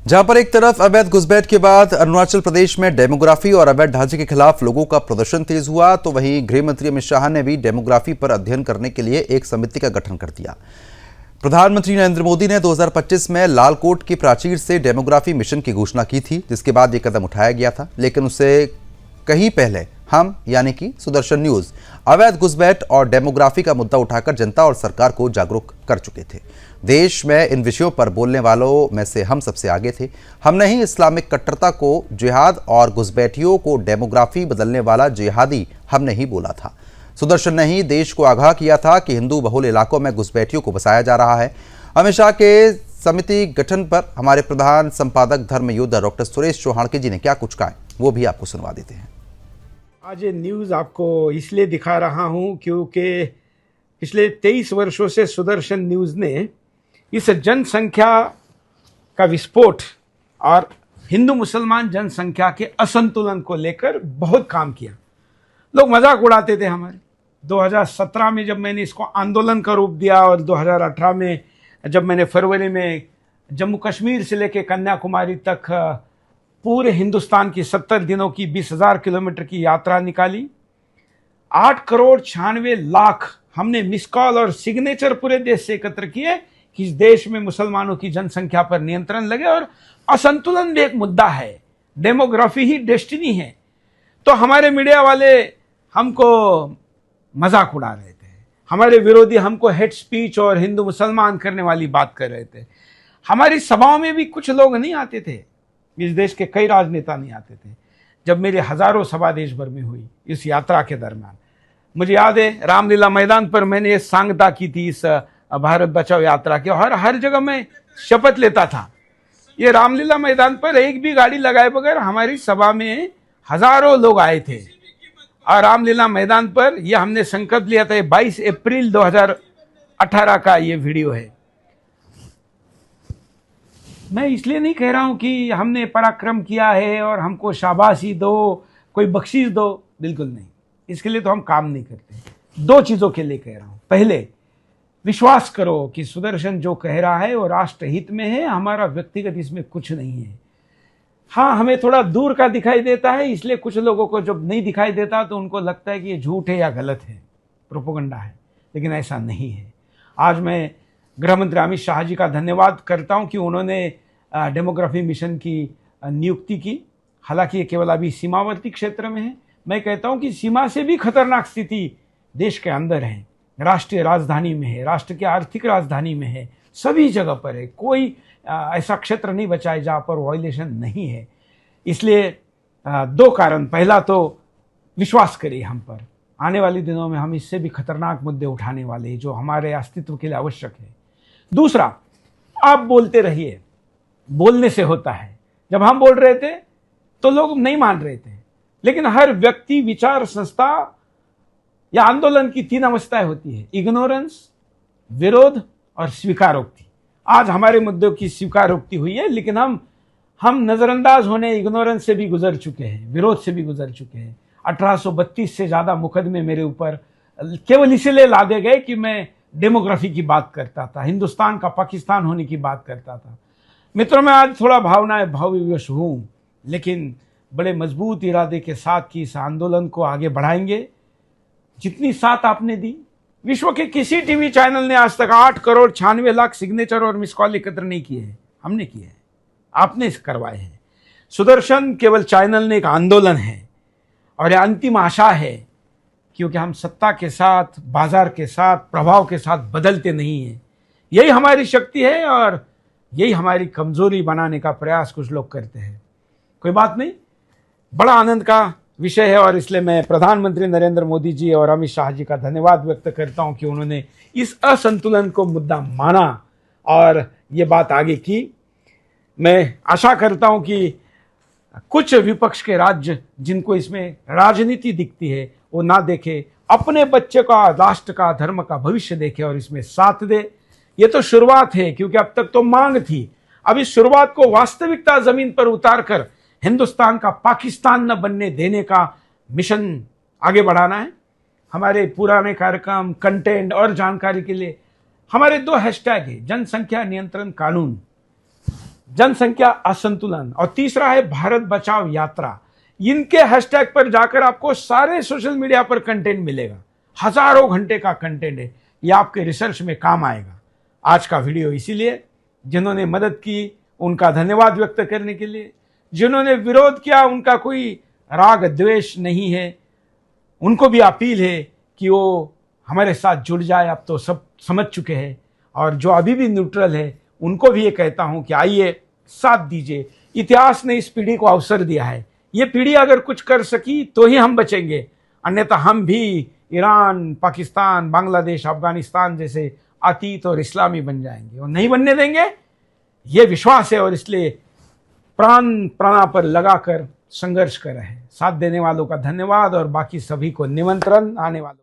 जहां पर एक तरफ अवैध घुसपैठ के बाद अरुणाचल प्रदेश में डेमोग्राफी और अवैध ढांचे के खिलाफ लोगों का प्रदर्शन तेज हुआ, तो वहीं गृह मंत्री अमित शाह ने भी डेमोग्राफी पर अध्ययन करने के लिए एक समिति का गठन कर दिया। प्रधानमंत्री नरेंद्र मोदी ने 2025 में लालकोट की प्राचीर से डेमोग्राफी मिशन की घोषणा की थी, जिसके बाद यह कदम उठाया गया था। लेकिन उससे कहीं पहले हम यानी कि सुदर्शन न्यूज अवैध घुसपैठ और डेमोग्राफी का मुद्दा उठाकर जनता और सरकार को जागरूक कर चुके थे। देश में इन विषयों पर बोलने वालों में से हम सबसे आगे थे। हमने ही इस्लामिक कट्टरता को जिहाद और घुसपैठियों को डेमोग्राफी बदलने वाला जिहादी हमने ही बोला था। सुदर्शन ने ही देश को आगाह किया था कि हिंदू बहुल इलाकों में घुसपैठियों को बसाया जा रहा है। अमित शाह के समिति गठन पर हमारे प्रधान संपादक धर्म योद्धा डॉक्टर सुरेश चौहान जी ने क्या कुछ कहा, वो भी आपको सुनवा देते हैं। आज ये न्यूज़ आपको इसलिए दिखा रहा हूं क्योंकि पिछले 23 वर्षों से सुदर्शन न्यूज़ ने इस जनसंख्या का विस्फोट और हिंदू मुसलमान जनसंख्या के असंतुलन को लेकर बहुत काम किया। लोग मजाक उड़ाते थे हमारे। 2017 में जब मैंने इसको आंदोलन का रूप दिया और 2018 में जब मैंने फरवरी में जम्मू कश्मीर से लेकर कन्याकुमारी तक पूरे हिंदुस्तान की 70 दिनों की 20,000 किलोमीटर की यात्रा निकाली, 8,96,00,000 हमने मिस कॉल और सिग्नेचर पूरे देश से एकत्र किए कि इस देश में मुसलमानों की जनसंख्या पर नियंत्रण लगे। और असंतुलन भी एक मुद्दा है, डेमोग्राफी ही डेस्टिनी है। तो हमारे मीडिया वाले हमको मजाक उड़ा रहे थे, हमारे विरोधी हमको हेट स्पीच और हिंदू मुसलमान करने वाली बात कर रहे थे। हमारी सभाओं में भी कुछ लोग नहीं आते थे, इस देश के कई राजनेता नहीं आते थे। जब मेरी हजारों सभा देश भर में हुई इस यात्रा के दरमियान, मुझे याद है रामलीला मैदान पर मैंने ये सांगता की थी इस भारत बचाओ यात्रा की। हर जगह मैं शपथ लेता था, ये रामलीला मैदान पर एक भी गाड़ी लगाए बगैर हमारी सभा में हजारों लोग आए थे। और रामलीला मैदान पर ये हमने संकल्प लिया था। 22 अप्रैल 2018 का ये वीडियो है। मैं इसलिए नहीं कह रहा हूं कि हमने पराक्रम किया है और हमको शाबाशी दो, कोई बख्शीश दो, बिल्कुल नहीं। इसके लिए तो हम काम नहीं करते। दो चीज़ों के लिए कह रहा हूं। पहले, विश्वास करो कि सुदर्शन जो कह रहा है वो राष्ट्र हित में है, हमारा व्यक्तिगत इसमें कुछ नहीं है। हाँ, हमें थोड़ा दूर का दिखाई देता है, इसलिए कुछ लोगों को जब नहीं दिखाई देता तो उनको लगता है कि ये झूठ है या गलत है, प्रोपेगेंडा है, लेकिन ऐसा नहीं है। आज मैं गृह मंत्री अमित शाह जी का धन्यवाद करता हूं कि उन्होंने डेमोग्राफी मिशन की नियुक्ति की। हालांकि ये केवल अभी सीमावर्ती क्षेत्र में है। मैं कहता हूं कि सीमा से भी खतरनाक स्थिति देश के अंदर है, राष्ट्रीय राजधानी में है, राष्ट्र की आर्थिक राजधानी में है, सभी जगह पर है। कोई ऐसा क्षेत्र नहीं बचा है जहाँ पर वायलेशन नहीं है। इसलिए दो कारण, पहला तो विश्वास करिए हम पर, आने वाले दिनों में हम इससे भी खतरनाक मुद्दे उठाने वाले हैं जो हमारे अस्तित्व के लिए आवश्यक है। दूसरा, आप बोलते रहिए, बोलने से होता है। जब हम बोल रहे थे तो लोग नहीं मान रहे थे, लेकिन हर व्यक्ति, विचार संस्था या आंदोलन की 3 अवस्थाएं होती है: इग्नोरेंस, विरोध और स्वीकारोक्ति। आज हमारे मुद्दों की स्वीकारोक्ति हुई है, लेकिन हम नजरअंदाज होने, इग्नोरेंस से भी गुजर चुके हैं, विरोध से भी गुजर चुके हैं। 1832 से ज्यादा मुकदमे मेरे ऊपर केवल इसीलिए लादे गए कि मैं डेमोग्राफी की बात करता था, हिंदुस्तान का पाकिस्तान होने की बात करता था। मित्रों, मैं आज थोड़ा भावविवश हूं, लेकिन बड़े मजबूत इरादे के साथ कि इस आंदोलन को आगे बढ़ाएंगे। जितनी साथ आपने दी, विश्व के किसी टीवी चैनल ने आज तक 8,96,00,000 सिग्नेचर और मिस कॉल एकत्र नहीं किए हैं, हमने किए हैं, आपने इस करवाए हैं। सुदर्शन केवल चैनल ने एक आंदोलन है और यह अंतिम आशा है, क्योंकि हम सत्ता के साथ, बाजार के साथ, प्रभाव के साथ बदलते नहीं हैं। यही हमारी शक्ति है और यही हमारी कमजोरी बनाने का प्रयास कुछ लोग करते हैं। कोई बात नहीं, बड़ा आनंद का विषय है और इसलिए मैं प्रधानमंत्री नरेंद्र मोदी जी और अमित शाह जी का धन्यवाद व्यक्त करता हूं कि उन्होंने इस असंतुलन को मुद्दा माना और ये बात आगे की। मैं आशा करता हूं कि कुछ विपक्ष के राज्य जिनको इसमें राजनीति दिखती है वो ना देखे, अपने बच्चे का, राष्ट्र का, धर्म का भविष्य देखे और इसमें साथ दे। ये तो शुरुआत है, क्योंकि अब तक तो मांग थी। अब इस शुरुआत को वास्तविकता जमीन पर उतार कर हिंदुस्तान का पाकिस्तान न बनने देने का मिशन आगे बढ़ाना है। हमारे पुराने कार्यक्रम, कंटेंट और जानकारी के लिए हमारे 2 हैशटैग है: जनसंख्या नियंत्रण कानून, जनसंख्या असंतुलन, और तीसरा है भारत बचाओ यात्रा। इनके हैशटैग पर जाकर आपको सारे सोशल मीडिया पर कंटेंट मिलेगा, हजारों घंटे का कंटेंट है, ये आपके रिसर्च में काम आएगा। आज का वीडियो इसीलिए, जिन्होंने मदद की उनका धन्यवाद व्यक्त करने के लिए, जिन्होंने विरोध किया उनका कोई राग द्वेष नहीं है, उनको भी अपील है कि वो हमारे साथ जुड़ जाए। अब तो सब समझ चुके हैं, और जो अभी भी न्यूट्रल है उनको भी ये कहता हूं कि आइए साथ दीजिए। इतिहास ने इस पीढ़ी को अवसर दिया है, ये पीढ़ी अगर कुछ कर सकी तो ही हम बचेंगे, अन्यथा हम भी ईरान, पाकिस्तान, बांग्लादेश, अफगानिस्तान जैसे अतीत और इस्लामी बन जाएंगे, और नहीं बनने देंगे, ये विश्वास है। और इसलिए प्राण प्राणा पर लगाकर संघर्ष कर रहे हैं। साथ देने वालों का धन्यवाद, और बाकी सभी को निमंत्रण, आने वालों